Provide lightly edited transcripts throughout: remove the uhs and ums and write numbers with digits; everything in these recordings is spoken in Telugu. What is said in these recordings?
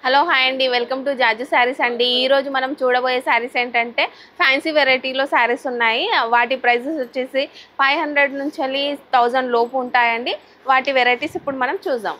హలో హాయ్ అండి, వెల్కమ్ టు జాజు శారీస్ అండి. ఈరోజు మనం చూడబోయే శారీస్ ఏంటంటే ఫ్యాన్సీ వెరైటీలో శారీస్ ఉన్నాయి. వాటి ప్రైజెస్ వచ్చేసి 500 నుంచి 1000 లోపు ఉంటాయండి. వాటి వెరైటీస్ ఇప్పుడు మనం చూద్దాం.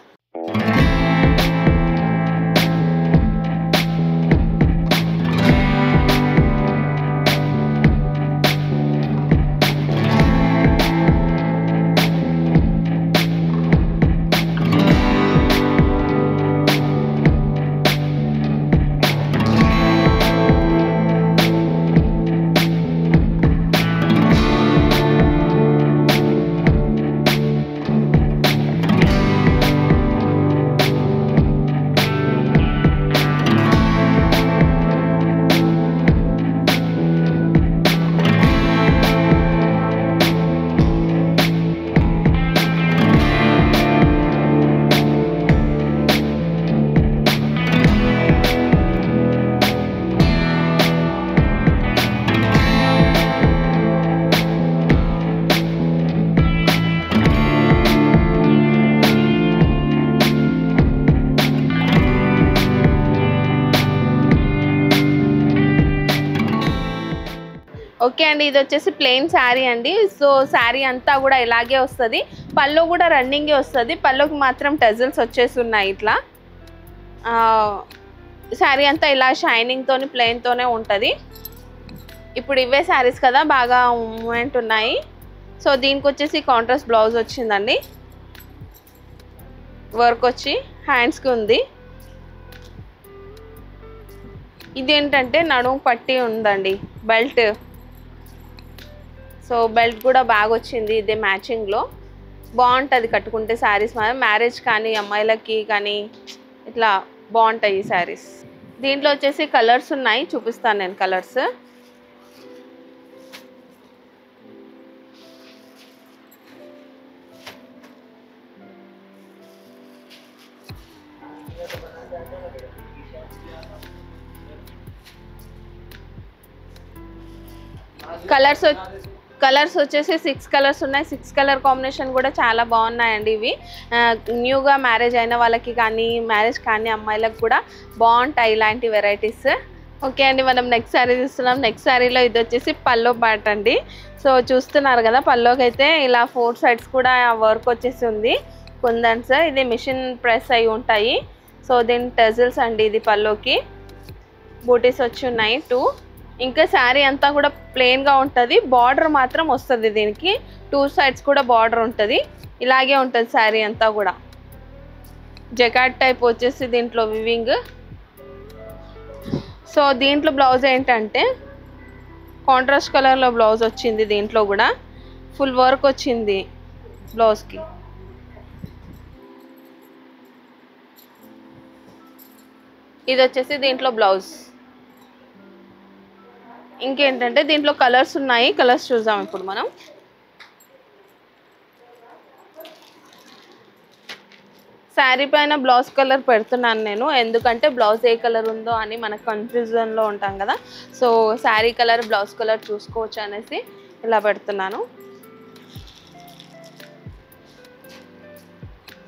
ఓకే అండి, ఇది వచ్చేసి ప్లెయిన్ శారీ అండి. సో శారీ అంతా కూడా ఇలాగే వస్తుంది. పళ్ళు కూడా రన్నింగే వస్తుంది. పళ్ళుకి మాత్రం టెజల్స్ వచ్చేసి ఉన్నాయి. ఇట్లా శారీ అంతా ఇలా షైనింగ్తోని ప్లెయిన్తోనే ఉంటుంది. ఇప్పుడు ఇవే శారీస్ కదా, బాగా మూమెంట్ ఉన్నాయి. సో దీనికి వచ్చేసి కాంట్రాస్ట్ బ్లౌజ్ వచ్చిందండి. వర్క్ వచ్చి హ్యాండ్స్కి ఉంది. ఇదేంటంటే నడుము పట్టి ఉందండి, బెల్ట్. సో బెల్ట్ కూడా బాగా వచ్చింది. ఇదే మ్యాచింగ్లో బాగుంటుంది కట్టుకుంటే శారీస్. మ్యారేజ్ కానీ అమ్మాయిలకి కానీ ఇట్లా బాగుంటాయి ఈ శారీస్. దీంట్లో వచ్చేసి కలర్స్ ఉన్నాయి, చూపిస్తాను నేను కలర్స్. కలర్స్ వచ్చేసి 6 కలర్స్ ఉన్నాయి. 6 కలర్ కాంబినేషన్ కూడా చాలా బాగున్నాయండి. ఇవి న్యూగా మ్యారేజ్ అయిన వాళ్ళకి కానీ మ్యారేజ్ కానీ అమ్మాయిలకు కూడా బాగుంటాయి ఇలాంటి వెరైటీస్. ఓకే అండి, మనం నెక్స్ట్ శారీ చూస్తున్నాం. నెక్స్ట్ శారీలో ఇది వచ్చేసి పల్లో పార్ట్ అండి. సో చూస్తున్నారు కదా, పల్లోకి అయితే ఇలా 4 సైడ్స్ కూడా వర్క్ వచ్చేసి ఉంది. కుందన్స్ ఇది మిషన్ ప్రెస్ అయి ఉంటాయి. సో దీని టెజల్స్ అండి. ఇది పల్లోకి బూటీస్ వచ్చి ఉన్నాయి 2. ఇంకా శారీ అంతా కూడా ప్లెయిన్గా ఉంటుంది. బార్డర్ మాత్రం వస్తుంది. దీనికి 2 సైడ్స్ కూడా బార్డర్ ఉంటుంది. ఇలాగే ఉంటుంది శారీ అంతా కూడా. జకాట్ టైప్ వచ్చేసి దీంట్లో వివింగ్. సో దీంట్లో బ్లౌజ్ ఏంటంటే కాంట్రాస్ట్ కలర్లో బ్లౌజ్ వచ్చింది. దీంట్లో కూడా ఫుల్ వర్క్ వచ్చింది బ్లౌజ్కి. ఇది వచ్చేసి దీంట్లో బ్లౌజ్. ఇంకేంటంటే దీంట్లో కలర్స్ ఉన్నాయి. కలర్స్ చూద్దాం ఇప్పుడు మనం. శారీ పైన బ్లౌజ్ కలర్ పెడుతున్నాను నేను, ఎందుకంటే బ్లౌజ్ ఏ కలర్ ఉందో అని మనకు కన్ఫ్యూజన్లో ఉంటాం కదా. So sari colour blouse colour చూసుకోవచ్చు అనేసి ఇలా పెడుతున్నాను.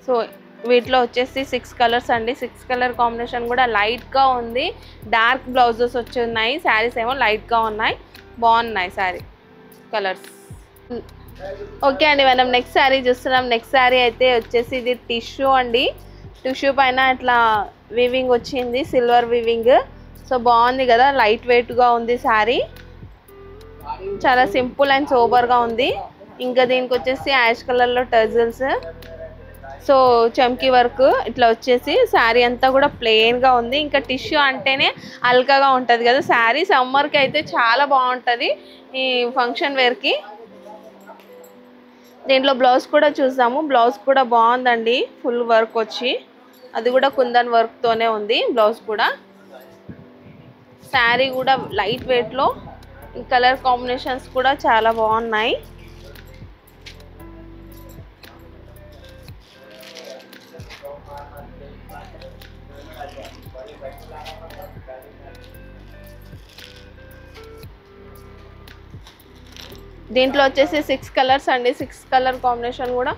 సో వీటిలో వచ్చేసి 6 కలర్స్ అండి. 6 కలర్ కాంబినేషన్ కూడా లైట్గా ఉంది. డార్క్ బ్లౌజెస్ వచ్చి ఉన్నాయి. శారీస్ ఏమో లైట్గా ఉన్నాయి. బాగున్నాయి శారీ కలర్స్. ఓకే అండి, మనం నెక్స్ట్ శారీ చూస్తున్నాం. నెక్స్ట్ శారీ అయితే వచ్చేసి ఇది టిష్యూ అండి. టిష్యూ పైన ఇట్లా వీవింగ్ వచ్చింది, సిల్వర్ వీవింగ్. సో బాగుంది కదా, లైట్ వెయిట్గా ఉంది శారీ. చాలా సింపుల్ అండ్ సోబర్గా ఉంది. ఇంకా దీనికి వచ్చేసి యాష్ కలర్లో టజల్స్. సో చమ్కీ వర్క్ ఇట్లా వచ్చేసి శారీ అంతా కూడా ప్లెయిన్గా ఉంది. ఇంకా టిష్యూ అంటేనే అల్కాగా ఉంటుంది కదా శారీ. సమ్మర్కి అయితే చాలా బాగుంటుంది ఈ ఫంక్షన్ వేర్కి. దీంట్లో బ్లౌజ్ కూడా చూసాము. బ్లౌజ్ కూడా బాగుందండి, ఫుల్ వర్క్ వచ్చి. అది కూడా కుందన్ వర్క్తోనే ఉంది బ్లౌజ్ కూడా. శారీ కూడా లైట్ వెయిట్లో. కలర్ కాంబినేషన్స్ కూడా చాలా బాగున్నాయి. దీంట్లో వచ్చేసి 6 కలర్స్ అండి. 6 కలర్ కాంబినేషన్ కూడా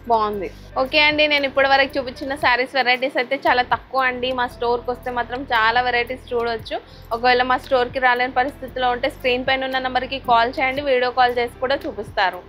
బాగుంది. ఓకే అండి, నేను ఇప్పటివరకు చూపించిన శారీస్ వెరైటీస్ అయితే చాలా తక్కువ అండి. మా స్టోర్కి వస్తే మాత్రం చాలా వెరైటీస్ చూడొచ్చు. ఒకవేళ మా స్టోర్కి రాలేని పరిస్థితిలో ఉంటే స్క్రీన్ పైన ఉన్న నెంబర్కి కాల్ చేయండి, వీడియో కాల్ చేసి కూడా చూపిస్తారు.